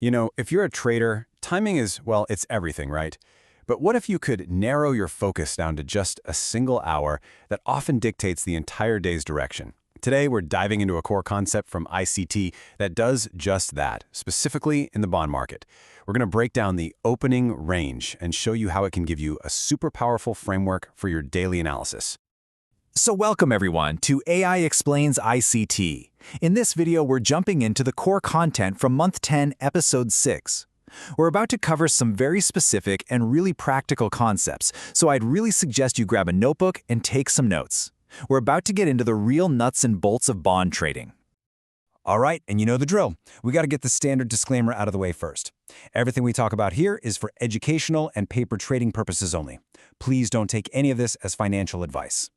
You know, if you're a trader, timing is, well, it's everything, right? But what if you could narrow your focus down to just a single hour that often dictates the entire day's direction? Today, we're diving into a core concept from ICT that does just that, specifically in the bond market. We're going to break down the opening range and show you how it can give you a super powerful framework for your daily analysis. So welcome everyone to AI Explains ICT. In this video, we're jumping into the core content from month 10, episode 6. We're about to cover some very specific and really practical concepts, so I'd really suggest you grab a notebook and take some notes. We're about to get into the real nuts and bolts of bond trading. All right, and you know the drill. We got to get the standard disclaimer out of the way first. Everything we talk about here is for educational and paper trading purposes only. Please don't take any of this as financial advice.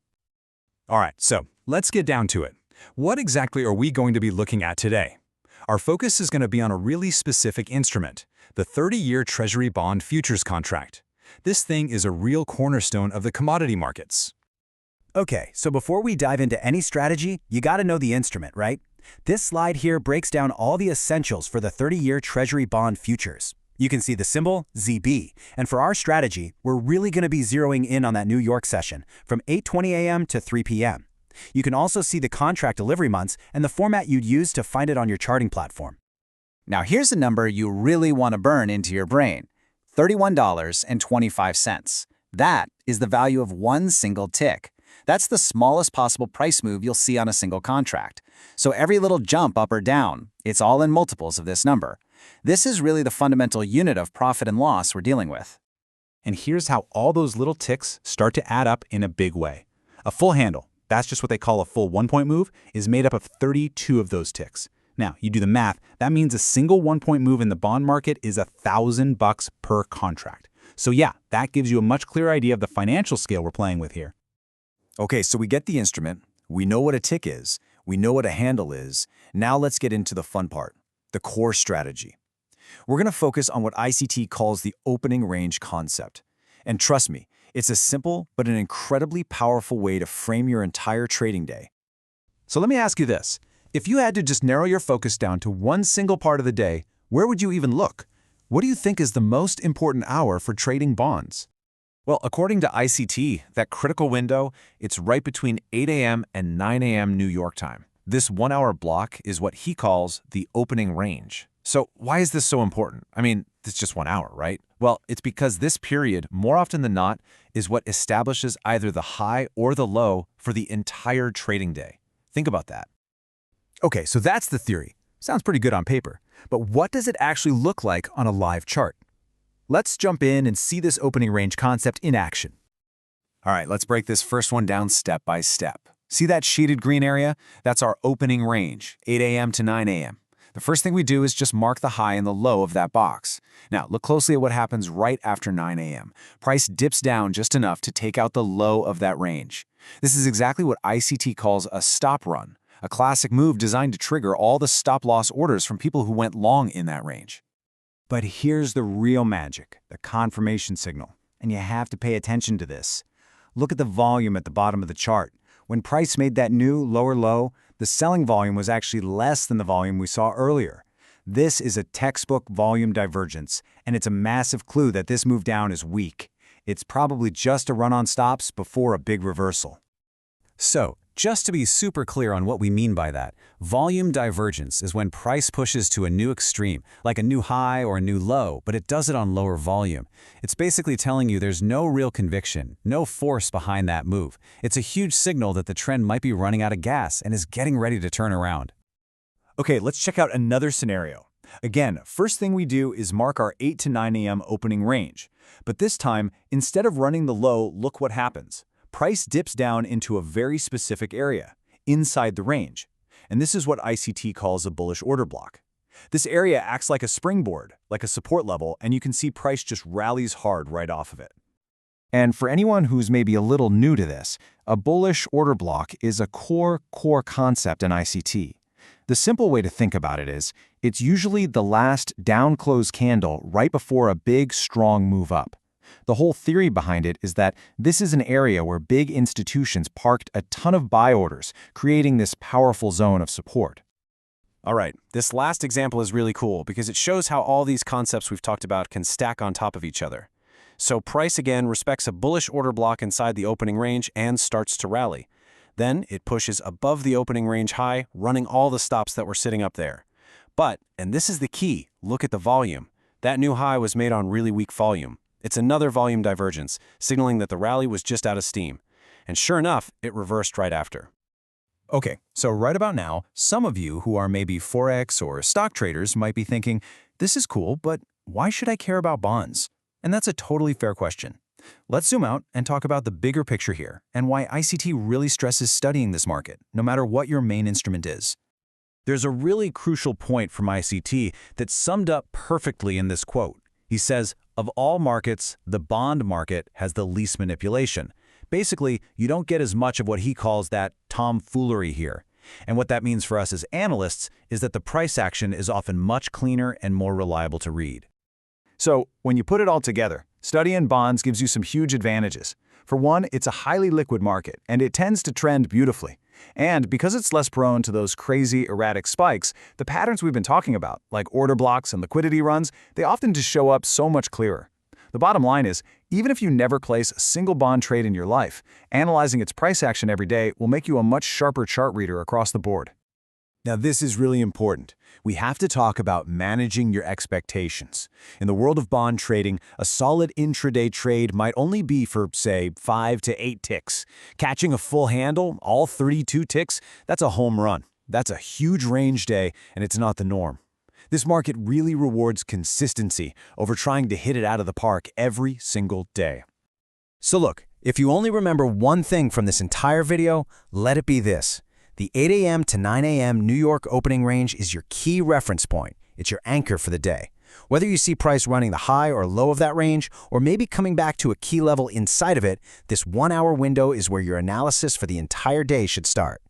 All right, so let's get down to it. What exactly are we going to be looking at today? Our focus is going to be on a really specific instrument, the 30-year Treasury bond futures contract. This thing is a real cornerstone of the commodity markets. Okay, so before we dive into any strategy, you got to know the instrument, right? This slide here breaks down all the essentials for the 30-year Treasury bond futures. You can see the symbol ZB, and for our strategy, we're really going to be zeroing in on that New York session from 8:20 a.m. to 3 p.m. You can also see the contract delivery months and the format you'd use to find it on your charting platform. Now here's a number you really want to burn into your brain, $31.25. That is the value of one single tick. That's the smallest possible price move you'll see on a single contract. So every little jump up or down, it's all in multiples of this number. This is really the fundamental unit of profit and loss we're dealing with. And here's how all those little ticks start to add up in a big way. A full handle, that's just what they call a full one-point move, is made up of 32 of those ticks. Now, you do the math, that means a single one-point move in the bond market is $1,000 per contract. So yeah, that gives you a much clearer idea of the financial scale we're playing with here. Okay, so we get the instrument, we know what a tick is, we know what a handle is. Now let's get into the fun part, the core strategy. We're going to focus on what ICT calls the opening range concept. And trust me, it's a simple but an incredibly powerful way to frame your entire trading day. So let me ask you this. If you had to just narrow your focus down to one single part of the day, where would you even look? What do you think is the most important hour for trading bonds? Well, according to ICT, that critical window, it's right between 8 a.m. and 9 a.m. New York time. This 1 hour block is what he calls the opening range. So why is this so important? I mean, it's just 1 hour, right? Well, it's because this period, more often than not, is what establishes either the high or the low for the entire trading day. Think about that. Okay, so that's the theory. Sounds pretty good on paper. But what does it actually look like on a live chart? Let's jump in and see this opening range concept in action. All right, let's break this first one down step by step. See that shaded green area? That's our opening range, 8 a.m. to 9 a.m. The first thing we do is just mark the high and the low of that box. Now, look closely at what happens right after 9 a.m. Price dips down just enough to take out the low of that range. This is exactly what ICT calls a stop run, a classic move designed to trigger all the stop-loss orders from people who went long in that range. But here's the real magic, the confirmation signal. And you have to pay attention to this. Look at the volume at the bottom of the chart. When price made that new lower low, the selling volume was actually less than the volume we saw earlier. This is a textbook volume divergence, and it's a massive clue that this move down is weak. It's probably just a run on stops before a big reversal. So, just to be super clear on what we mean by that, volume divergence is when price pushes to a new extreme, like a new high or a new low, but it does it on lower volume. It's basically telling you there's no real conviction, no force behind that move. It's a huge signal that the trend might be running out of gas and is getting ready to turn around. Okay, let's check out another scenario. Again, first thing we do is mark our 8 to 9 a.m. opening range. But this time, instead of running the low, look what happens. Price dips down into a very specific area, inside the range. And this is what ICT calls a bullish order block. This area acts like a springboard, like a support level, and you can see price just rallies hard right off of it. And for anyone who's maybe a little new to this, a bullish order block is a core concept in ICT. The simple way to think about it is, it's usually the last down close candle right before a big, strong move up. The whole theory behind it is that this is an area where big institutions parked a ton of buy orders, creating this powerful zone of support. All right, this last example is really cool because it shows how all these concepts we've talked about can stack on top of each other. So price again respects a bullish order block inside the opening range and starts to rally. Then it pushes above the opening range high, running all the stops that were sitting up there. But, and this is the key, look at the volume. That new high was made on really weak volume. It's another volume divergence, signaling that the rally was just out of steam. And sure enough, it reversed right after. Okay, so right about now, some of you who are maybe Forex or stock traders might be thinking, this is cool, but why should I care about bonds? And that's a totally fair question. Let's zoom out and talk about the bigger picture here and why ICT really stresses studying this market, no matter what your main instrument is. There's a really crucial point from ICT that's summed up perfectly in this quote. He says, of all markets, the bond market has the least manipulation. Basically, you don't get as much of what he calls that tomfoolery here. And what that means for us as analysts is that the price action is often much cleaner and more reliable to read. So, when you put it all together, studying bonds gives you some huge advantages. For one, it's a highly liquid market, and it tends to trend beautifully. And because it's less prone to those crazy, erratic spikes, the patterns we've been talking about, like order blocks and liquidity runs, they often just show up so much clearer. The bottom line is, even if you never place a single bond trade in your life, analyzing its price action every day will make you a much sharper chart reader across the board. Now, this is really important. We have to talk about managing your expectations. In the world of bond trading, a solid intraday trade might only be for, say, 5 to 8 ticks. Catching a full handle, all 32 ticks, that's a home run. That's a huge range day, and it's not the norm. This market really rewards consistency over trying to hit it out of the park every single day. So look, if you only remember one thing from this entire video, let it be this. The 8 a.m. to 9 a.m. New York opening range is your key reference point. It's your anchor for the day. Whether you see price running the high or low of that range, or maybe coming back to a key level inside of it, this 1-hour window is where your analysis for the entire day should start.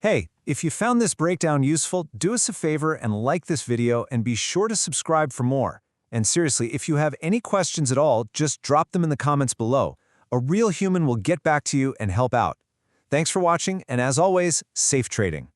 Hey, if you found this breakdown useful, do us a favor and like this video and be sure to subscribe for more. And seriously, if you have any questions at all, just drop them in the comments below. A real human will get back to you and help out. Thanks for watching, and as always, safe trading.